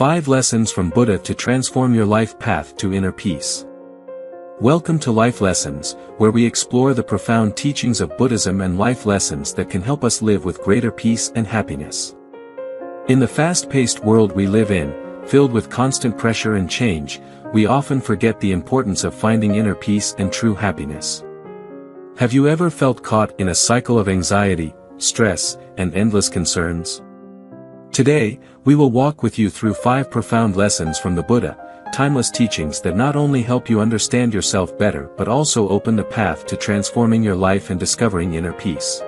5 Lessons from Buddha to Transform Your Life Path to Inner Peace. Welcome to Life Lessons, where we explore the profound teachings of Buddhism and life lessons that can help us live with greater peace and happiness. In the fast-paced world we live in, filled with constant pressure and change, we often forget the importance of finding inner peace and true happiness. Have you ever felt caught in a cycle of anxiety, stress, and endless concerns? Today, we will walk with you through 5 profound lessons from the Buddha, timeless teachings that not only help you understand yourself better but also open the path to transforming your life and discovering inner peace.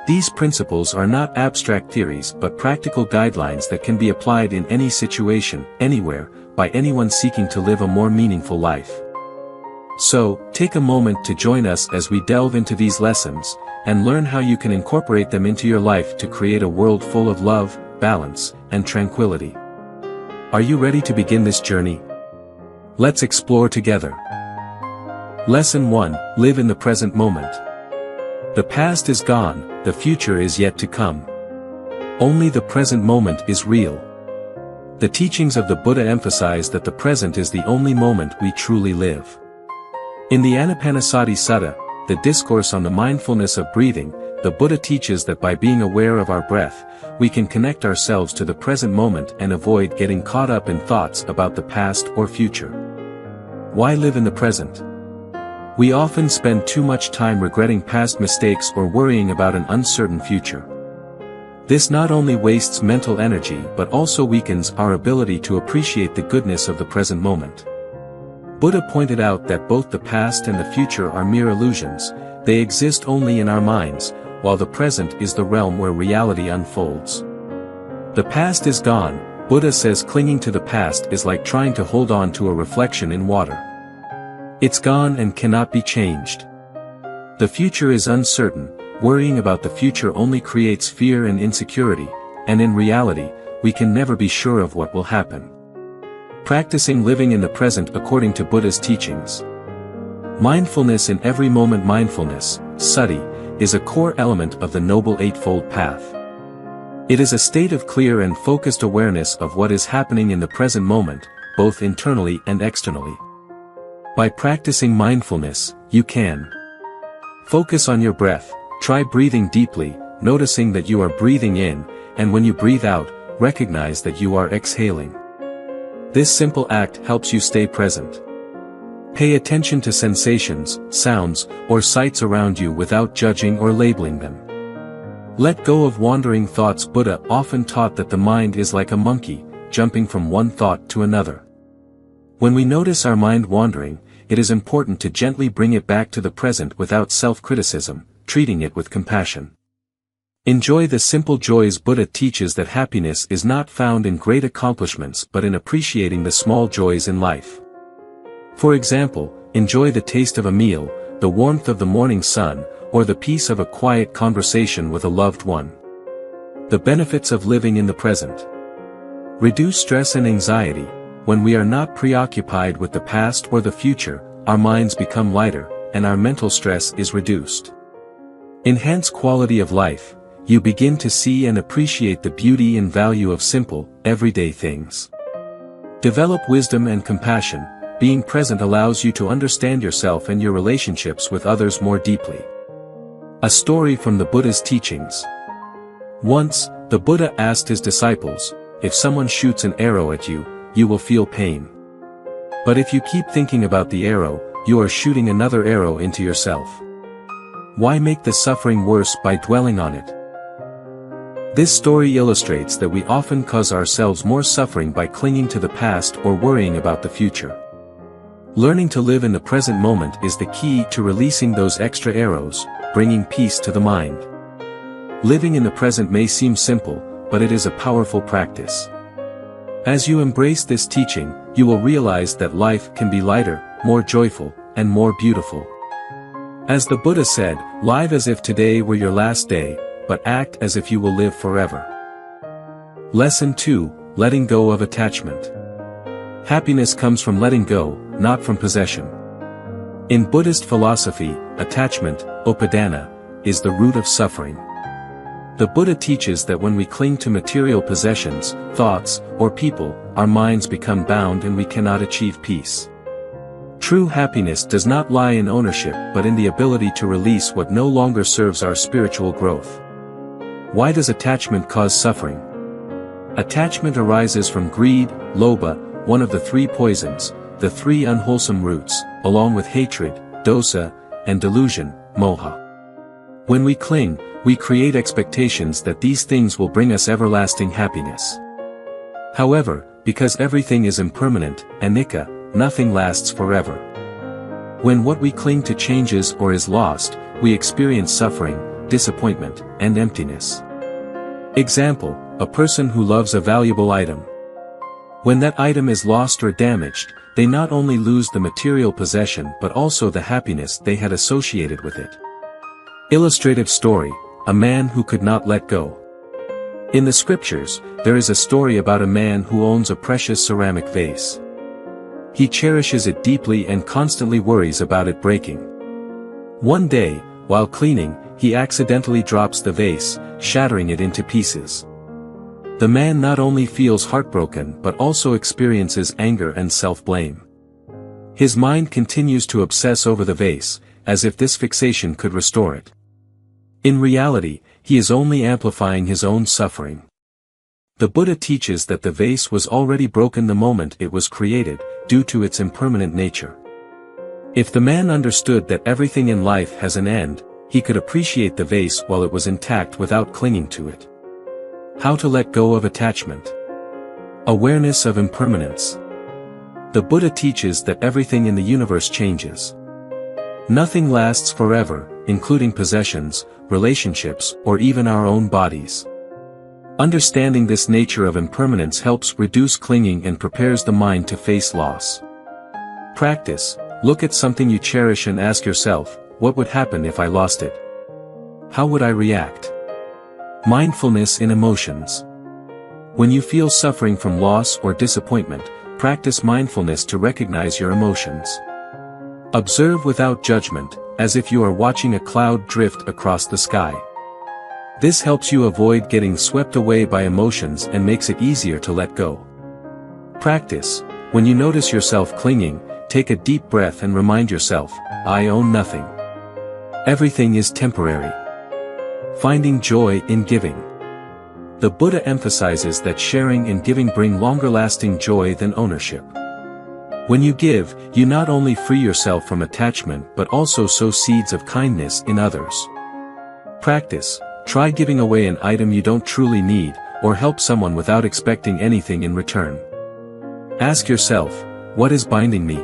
These principles are not abstract theories but practical guidelines that can be applied in any situation, anywhere, by anyone seeking to live a more meaningful life. So, take a moment to join us as we delve into these lessons, and learn how you can incorporate them into your life to create a world full of love, balance, and tranquility. Are you ready to begin this journey? Let's explore together. Lesson 1: Live in the present moment. The past is gone, the future is yet to come. Only the present moment is real. The teachings of the Buddha emphasize that the present is the only moment we truly live. In the Anapanasati Sutta, the discourse on the mindfulness of breathing, the Buddha teaches that by being aware of our breath, we can connect ourselves to the present moment and avoid getting caught up in thoughts about the past or future. Why live in the present? We often spend too much time regretting past mistakes or worrying about an uncertain future. This not only wastes mental energy but also weakens our ability to appreciate the goodness of the present moment. Buddha pointed out that both the past and the future are mere illusions, they exist only in our minds, while the present is the realm where reality unfolds. The past is gone, Buddha says. Clinging to the past is like trying to hold on to a reflection in water. It's gone and cannot be changed. The future is uncertain, worrying about the future only creates fear and insecurity, and in reality, we can never be sure of what will happen. Practicing living in the present according to Buddha's teachings. Mindfulness in every moment. Mindfulness, sati, is a core element of the Noble Eightfold Path. It is a state of clear and focused awareness of what is happening in the present moment, both internally and externally. By practicing mindfulness, you can focus on your breath. Try breathing deeply, noticing that you are breathing in, and when you breathe out, recognize that you are exhaling. This simple act helps you stay present. Pay attention to sensations, sounds, or sights around you without judging or labeling them. Let go of wandering thoughts. Buddha often taught that the mind is like a monkey, jumping from one thought to another. When we notice our mind wandering, it is important to gently bring it back to the present without self-criticism, treating it with compassion. Enjoy the simple joys. Buddha teaches that happiness is not found in great accomplishments but in appreciating the small joys in life. For example, enjoy the taste of a meal, the warmth of the morning sun, or the peace of a quiet conversation with a loved one. The benefits of living in the present. Reduce stress and anxiety. When we are not preoccupied with the past or the future, our minds become lighter, and our mental stress is reduced. Enhance quality of life. You begin to see and appreciate the beauty and value of simple, everyday things. Develop wisdom and compassion. Being present allows you to understand yourself and your relationships with others more deeply. A story from the Buddha's teachings. Once, the Buddha asked his disciples, if someone shoots an arrow at you, you will feel pain. But if you keep thinking about the arrow, you are shooting another arrow into yourself. Why make the suffering worse by dwelling on it? This story illustrates that we often cause ourselves more suffering by clinging to the past or worrying about the future. Learning to live in the present moment is the key to releasing those extra arrows, bringing peace to the mind. Living in the present may seem simple, but it is a powerful practice. As you embrace this teaching, you will realize that life can be lighter, more joyful, and more beautiful. As the Buddha said, live as if today were your last day, but act as if you will live forever. Lesson 2: Letting go of attachment. Happiness comes from letting go, not from possession. In Buddhist philosophy, attachment, upadana, is the root of suffering. The Buddha teaches that when we cling to material possessions, thoughts, or people, our minds become bound and we cannot achieve peace. True happiness does not lie in ownership but in the ability to release what no longer serves our spiritual growth. Why does attachment cause suffering? Attachment arises from greed, lobha, one of the three poisons, the three unwholesome roots, along with hatred, dosa, and delusion, moha. When we cling, we create expectations that these things will bring us everlasting happiness. However, because everything is impermanent, anicca, nothing lasts forever. When what we cling to changes or is lost, we experience suffering, disappointment, and emptiness. Example, a person who loves a valuable item. When that item is lost or damaged, they not only lose the material possession but also the happiness they had associated with it. Illustrative story, a man who could not let go. In the scriptures, there is a story about a man who owns a precious ceramic vase. He cherishes it deeply and constantly worries about it breaking. One day, while cleaning, he accidentally drops the vase, shattering it into pieces. The man not only feels heartbroken but also experiences anger and self-blame. His mind continues to obsess over the vase, as if this fixation could restore it. In reality, he is only amplifying his own suffering. The Buddha teaches that the vase was already broken the moment it was created, due to its impermanent nature. If the man understood that everything in life has an end, he could appreciate the vase while it was intact without clinging to it. How to let go of attachment. Awareness of impermanence. The Buddha teaches that everything in the universe changes. Nothing lasts forever, including possessions, relationships, or even our own bodies. Understanding this nature of impermanence helps reduce clinging and prepares the mind to face loss. Practice. Look at something you cherish and ask yourself, what would happen if I lost it? How would I react? Mindfulness in emotions. When you feel suffering from loss or disappointment, practice mindfulness to recognize your emotions. Observe without judgment, as if you are watching a cloud drift across the sky. This helps you avoid getting swept away by emotions and makes it easier to let go. Practice. When you notice yourself clinging, take a deep breath and remind yourself, I own nothing. Everything is temporary. Finding joy in giving. The Buddha emphasizes that sharing and giving bring longer-lasting joy than ownership. When you give, you not only free yourself from attachment but also sow seeds of kindness in others. Practice. Try giving away an item you don't truly need, or help someone without expecting anything in return. Ask yourself, what is binding me?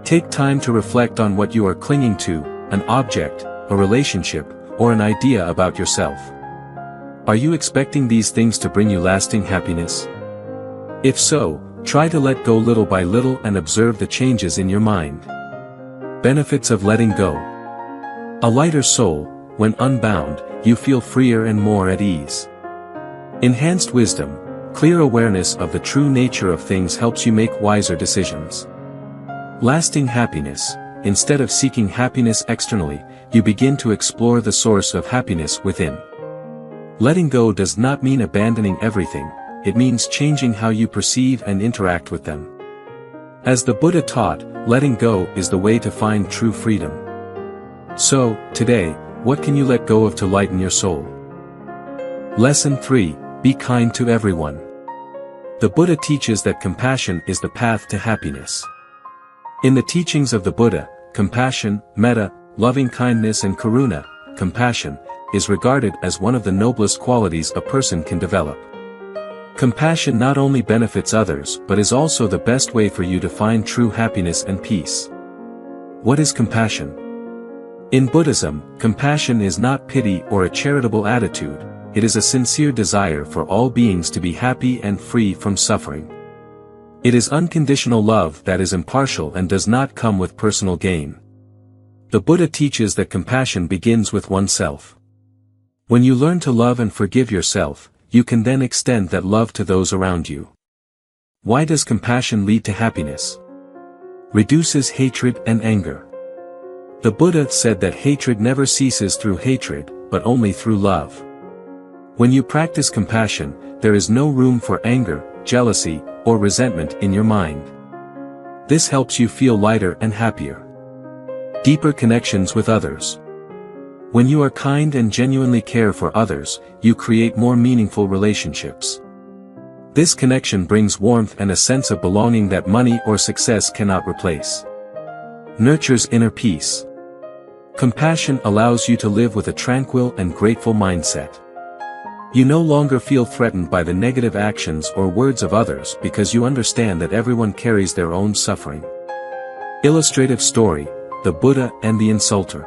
Take time to reflect on what you are clinging to, an object, a relationship, or an idea about yourself. Are you expecting these things to bring you lasting happiness? If so, try to let go little by little and observe the changes in your mind. Benefits of letting go. A lighter soul. When unbound, you feel freer and more at ease. Enhanced wisdom. Clear awareness of the true nature of things helps you make wiser decisions. Lasting happiness. Instead of seeking happiness externally, you begin to explore the source of happiness within. Letting go does not mean abandoning everything, it means changing how you perceive and interact with them. As the Buddha taught, letting go is the way to find true freedom. So, today, what can you let go of to lighten your soul? Lesson 3. Be kind to everyone. The Buddha teaches that compassion is the path to happiness. In the teachings of the Buddha, compassion, metta, loving-kindness and karuna, compassion, is regarded as one of the noblest qualities a person can develop. Compassion not only benefits others but is also the best way for you to find true happiness and peace. What is compassion? In Buddhism, compassion is not pity or a charitable attitude, it is a sincere desire for all beings to be happy and free from suffering. It is unconditional love that is impartial and does not come with personal gain. The Buddha teaches that compassion begins with oneself. When you learn to love and forgive yourself, you can then extend that love to those around you. Why does compassion lead to happiness? Reduces hatred and anger. The Buddha said that hatred never ceases through hatred, but only through love. When you practice compassion, there is no room for anger, jealousy, or resentment in your mind. This helps you feel lighter and happier. Deeper connections with others. When you are kind and genuinely care for others, you create more meaningful relationships. This connection brings warmth and a sense of belonging that money or success cannot replace. Nurtures inner peace. Compassion allows you to live with a tranquil and grateful mindset. You no longer feel threatened by the negative actions or words of others because you understand that everyone carries their own suffering. Illustrative story: the Buddha and the insulter.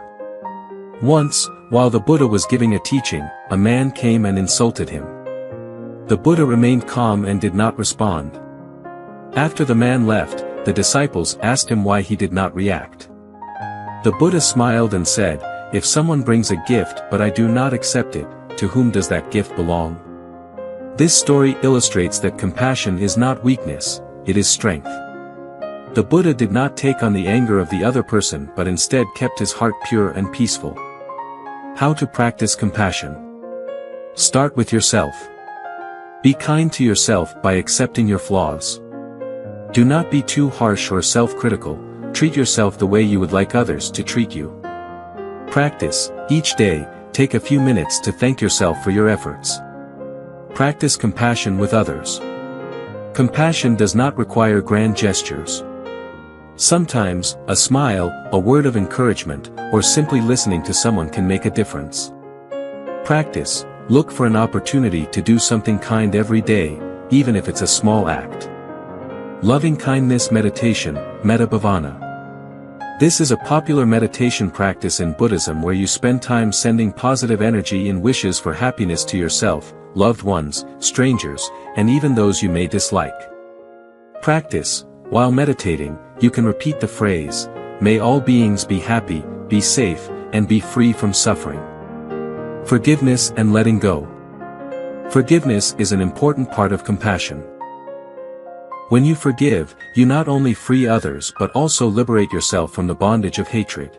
Once, while the Buddha was giving a teaching, a man came and insulted him. The Buddha remained calm and did not respond. After the man left, the disciples asked him why he did not react. The Buddha smiled and said, "If someone brings a gift but I do not accept it, to whom does that gift belong?" This story illustrates that compassion is not weakness, it is strength. The Buddha did not take on the anger of the other person but instead kept his heart pure and peaceful. How to practice compassion. Start with yourself. Be kind to yourself by accepting your flaws. Do not be too harsh or self-critical, treat yourself the way you would like others to treat you. Practice, each day, take a few minutes to thank yourself for your efforts. Practice compassion with others. Compassion does not require grand gestures. Sometimes, a smile, a word of encouragement, or simply listening to someone can make a difference. Practice, look for an opportunity to do something kind every day, even if it's a small act. Loving kindness meditation, metta bhavana. This is a popular meditation practice in Buddhism where you spend time sending positive energy and wishes for happiness to yourself, loved ones, strangers, and even those you may dislike. Practice, while meditating, you can repeat the phrase, "May all beings be happy, be safe, and be free from suffering." Forgiveness and letting go. Forgiveness is an important part of compassion. When you forgive, you not only free others but also liberate yourself from the bondage of hatred.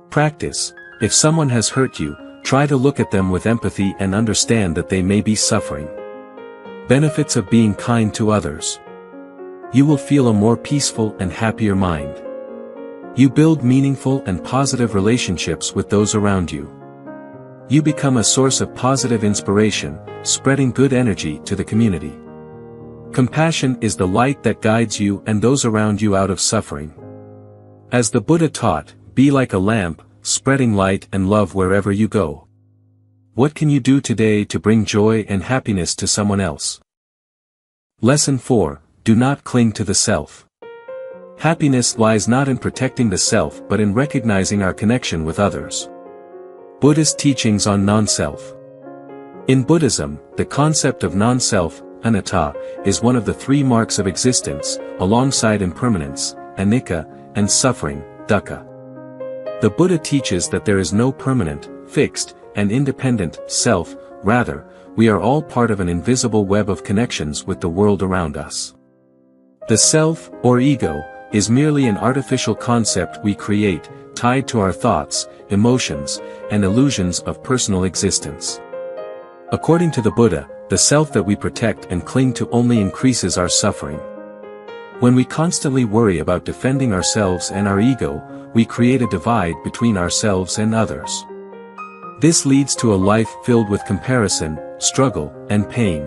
Practice, if someone has hurt you, try to look at them with empathy and understand that they may be suffering. Benefits of being kind to others. You will feel a more peaceful and happier mind. You build meaningful and positive relationships with those around you. You become a source of positive inspiration, spreading good energy to the community. Compassion is the light that guides you and those around you out of suffering. As the Buddha taught, be like a lamp, spreading light and love wherever you go. What can you do today to bring joy and happiness to someone else? Lesson 4. Do not cling to the self. Happiness lies not in protecting the self but in recognizing our connection with others. Buddhist teachings on non-self. In Buddhism, the concept of non-self, anatta, is one of the three marks of existence, alongside impermanence, anicca, and suffering, dukkha. The Buddha teaches that there is no permanent, fixed, and independent self, rather, we are all part of an invisible web of connections with the world around us. The self, or ego, is merely an artificial concept we create, tied to our thoughts, emotions, and illusions of personal existence. According to the Buddha, the self that we protect and cling to only increases our suffering. When we constantly worry about defending ourselves and our ego, we create a divide between ourselves and others. This leads to a life filled with comparison, struggle, and pain.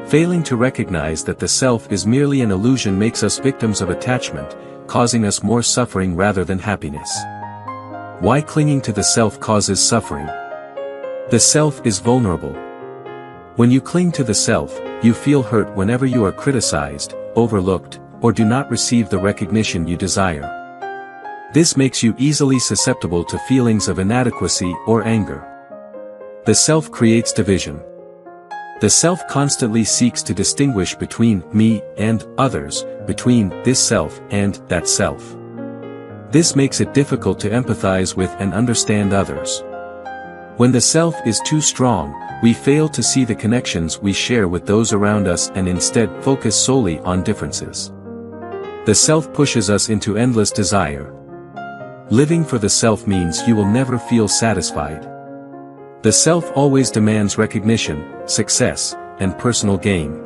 Failing to recognize that the self is merely an illusion makes us victims of attachment, causing us more suffering rather than happiness. Why clinging to the self causes suffering? The self is vulnerable. When you cling to the self, you feel hurt whenever you are criticized, overlooked, or do not receive the recognition you desire. This makes you easily susceptible to feelings of inadequacy or anger. The self creates division. The self constantly seeks to distinguish between me and others, between this self and that self. This makes it difficult to empathize with and understand others. When the self is too strong, we fail to see the connections we share with those around us and instead focus solely on differences. The self pushes us into endless desire. Living for the self means you will never feel satisfied. The self always demands recognition, success, and personal gain.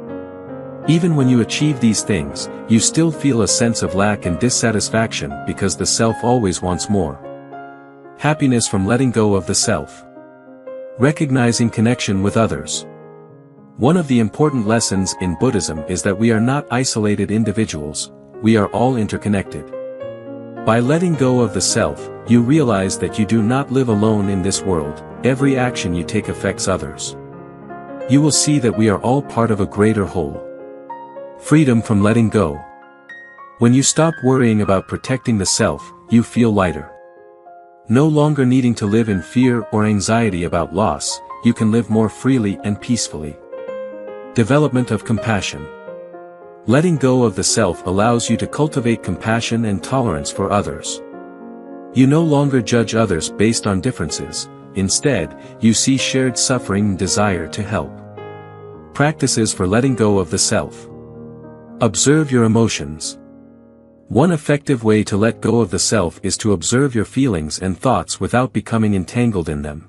Even when you achieve these things, you still feel a sense of lack and dissatisfaction because the self always wants more. Happiness from letting go of the self. Recognizing connection with others. One of the important lessons in Buddhism is that we are not isolated individuals, we are all interconnected. By letting go of the self, you realize that you do not live alone in this world, every action you take affects others. You will see that we are all part of a greater whole. Freedom from letting go. When you stop worrying about protecting the self, you feel lighter. No longer needing to live in fear or anxiety about loss, you can live more freely and peacefully. Development of compassion. Letting go of the self allows you to cultivate compassion and tolerance for others. You no longer judge others based on differences, instead, you see shared suffering and desire to help. Practices for letting go of the self. Observe your emotions. One effective way to let go of the self is to observe your feelings and thoughts without becoming entangled in them.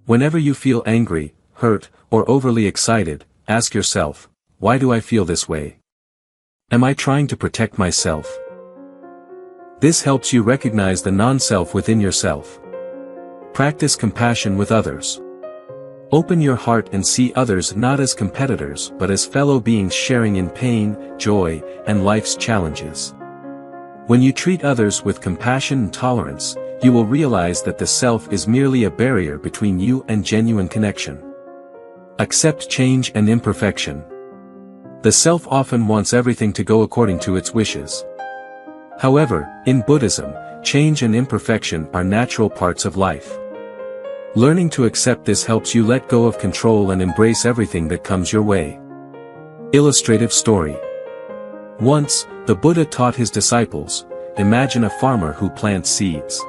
Whenever you feel angry, hurt, or overly excited, ask yourself, why do I feel this way? Am I trying to protect myself? This helps you recognize the non-self within yourself. Practice compassion with others. Open your heart and see others not as competitors but as fellow beings sharing in pain, joy, and life's challenges. When you treat others with compassion and tolerance, you will realize that the self is merely a barrier between you and genuine connection. Accept change and imperfection. The self often wants everything to go according to its wishes. However, in Buddhism, change and imperfection are natural parts of life. Learning to accept this helps you let go of control and embrace everything that comes your way. Illustrative story. Once, the Buddha taught his disciples, imagine a farmer who plants seeds.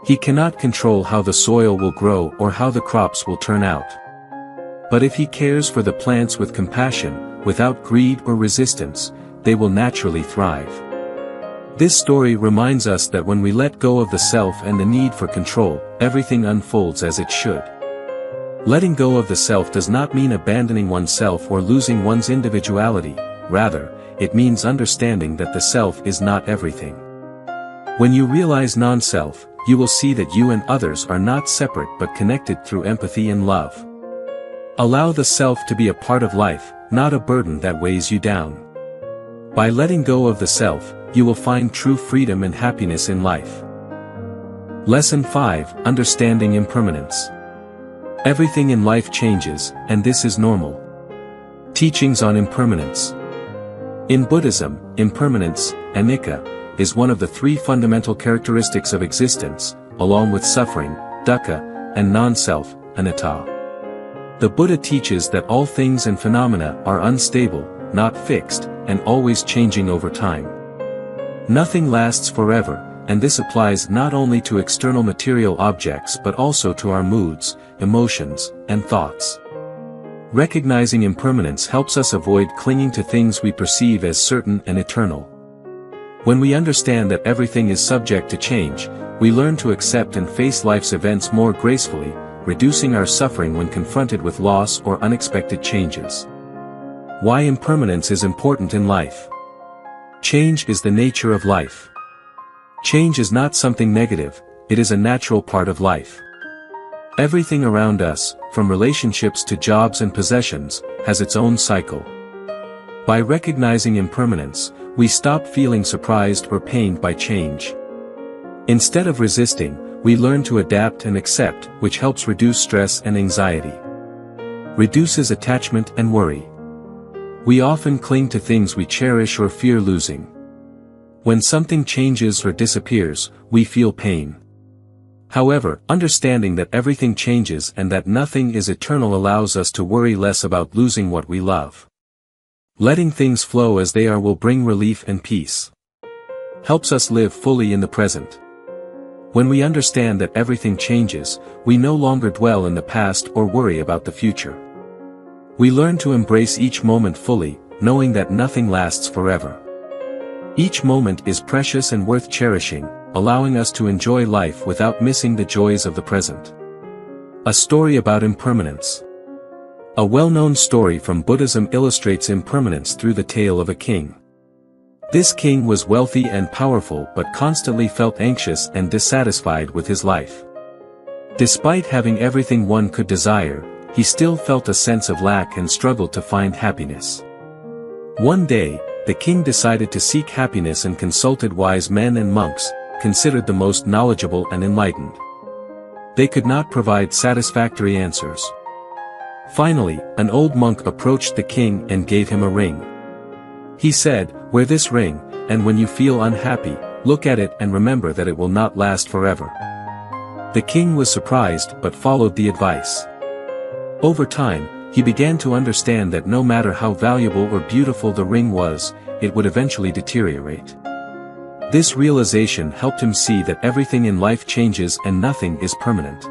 He cannot control how the soil will grow or how the crops will turn out. But if he cares for the plants with compassion, without greed or resistance, they will naturally thrive. This story reminds us that when we let go of the self and the need for control, everything unfolds as it should. Letting go of the self does not mean abandoning oneself or losing one's individuality, rather, it means understanding that the self is not everything. When you realize non-self, you will see that you and others are not separate but connected through empathy and love. Allow the self to be a part of life, not a burden that weighs you down. By letting go of the self, you will find true freedom and happiness in life. Lesson 5: Understanding Impermanence. Everything in life changes, and this is normal. Teachings on impermanence. In Buddhism, impermanence, anicca, is one of the three fundamental characteristics of existence, along with suffering, dukkha, and non-self, anatta. The Buddha teaches that all things and phenomena are unstable, not fixed, and always changing over time. Nothing lasts forever, and this applies not only to external material objects but also to our moods, emotions, and thoughts. Recognizing impermanence helps us avoid clinging to things we perceive as certain and eternal. When we understand that everything is subject to change, we learn to accept and face life's events more gracefully, reducing our suffering when confronted with loss or unexpected changes. Why impermanence is important in life. Change is the nature of life. Change is not something negative, it is a natural part of life. Everything around us, from relationships to jobs and possessions, has its own cycle. By recognizing impermanence, we stop feeling surprised or pained by change. Instead of resisting, we learn to adapt and accept, which helps reduce stress and anxiety. Reduces attachment and worry. We often cling to things we cherish or fear losing. When something changes or disappears, we feel pain. However, understanding that everything changes and that nothing is eternal allows us to worry less about losing what we love. Letting things flow as they are will bring relief and peace. Helps us live fully in the present. When we understand that everything changes, we no longer dwell in the past or worry about the future. We learn to embrace each moment fully, knowing that nothing lasts forever. Each moment is precious and worth cherishing, allowing us to enjoy life without missing the joys of the present. A story about impermanence. A well-known story from Buddhism illustrates impermanence through the tale of a king. This king was wealthy and powerful but constantly felt anxious and dissatisfied with his life. Despite having everything one could desire, he still felt a sense of lack and struggled to find happiness. One day, the king decided to seek happiness and consulted wise men and monks, considered the most knowledgeable and enlightened. They could not provide satisfactory answers. Finally, an old monk approached the king and gave him a ring. He said, "Wear this ring, and when you feel unhappy, look at it and remember that it will not last forever." The king was surprised but followed the advice. Over time, he began to understand that no matter how valuable or beautiful the ring was, it would eventually deteriorate. This realization helped him see that everything in life changes and nothing is permanent.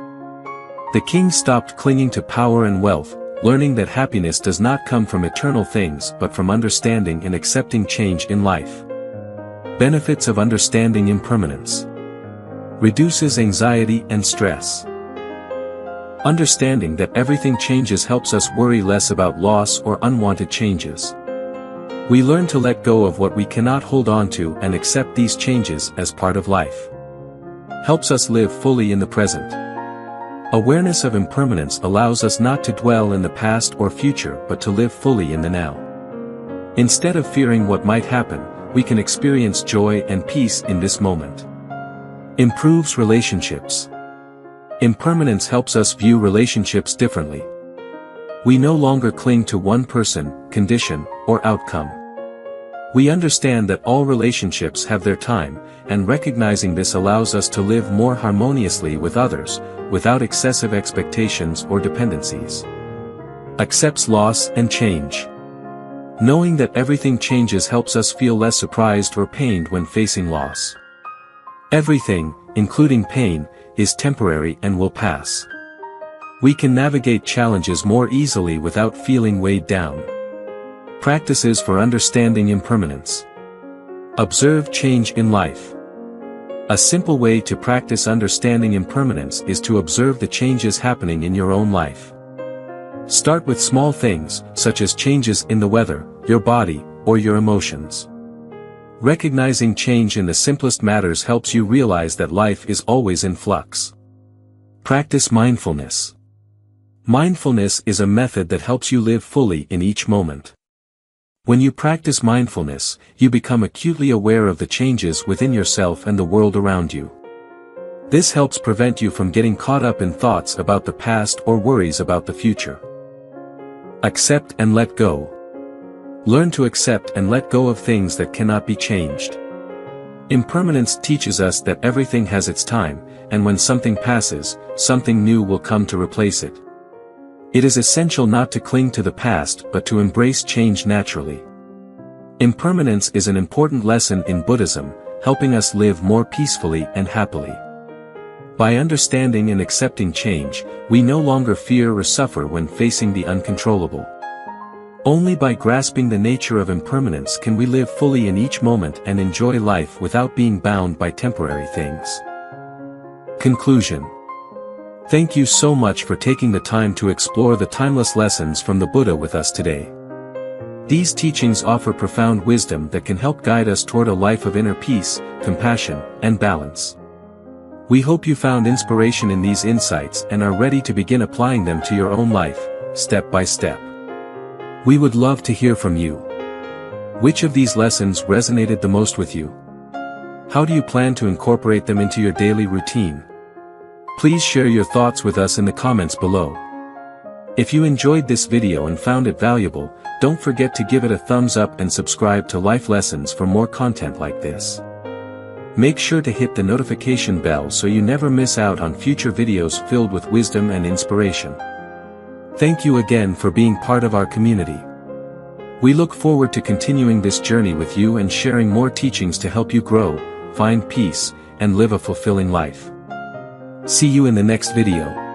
The king stopped clinging to power and wealth, learning that happiness does not come from eternal things but from understanding and accepting change in life. Benefits of understanding impermanence. Reduces anxiety and stress. Understanding that everything changes helps us worry less about loss or unwanted changes. We learn to let go of what we cannot hold on to and accept these changes as part of life. Helps us live fully in the present. Awareness of impermanence allows us not to dwell in the past or future but to live fully in the now. Instead of fearing what might happen, we can experience joy and peace in this moment. Improves relationships. Impermanence helps us view relationships differently. We no longer cling to one person, condition, or outcome. We understand that all relationships have their time, and recognizing this allows us to live more harmoniously with others, without excessive expectations or dependencies. Accepts loss and change. Knowing that everything changes helps us feel less surprised or pained when facing loss. Everything, including pain, is temporary and will pass. We can navigate challenges more easily without feeling weighed down. Practices for understanding impermanence. Observe change in life. A simple way to practice understanding impermanence is to observe the changes happening in your own life. Start with small things, such as changes in the weather, your body, or your emotions. Recognizing change in the simplest matters helps you realize that life is always in flux. Practice mindfulness. Mindfulness is a method that helps you live fully in each moment. When you practice mindfulness, you become acutely aware of the changes within yourself and the world around you. This helps prevent you from getting caught up in thoughts about the past or worries about the future. Accept and let go. Learn to accept and let go of things that cannot be changed. Impermanence teaches us that everything has its time, and when something passes, something new will come to replace it. It is essential not to cling to the past but to embrace change naturally. Impermanence is an important lesson in Buddhism, helping us live more peacefully and happily. By understanding and accepting change, we no longer fear or suffer when facing the uncontrollable. Only by grasping the nature of impermanence can we live fully in each moment and enjoy life without being bound by temporary things. Conclusion. Thank you so much for taking the time to explore the timeless lessons from the Buddha with us today. These teachings offer profound wisdom that can help guide us toward a life of inner peace, compassion, and balance. We hope you found inspiration in these insights and are ready to begin applying them to your own life, step by step. We would love to hear from you. Which of these lessons resonated the most with you? How do you plan to incorporate them into your daily routine? Please share your thoughts with us in the comments below. If you enjoyed this video and found it valuable, don't forget to give it a thumbs up and subscribe to Life Lessons for more content like this. Make sure to hit the notification bell so you never miss out on future videos filled with wisdom and inspiration. Thank you again for being part of our community. We look forward to continuing this journey with you and sharing more teachings to help you grow, find peace, and live a fulfilling life. See you in the next video.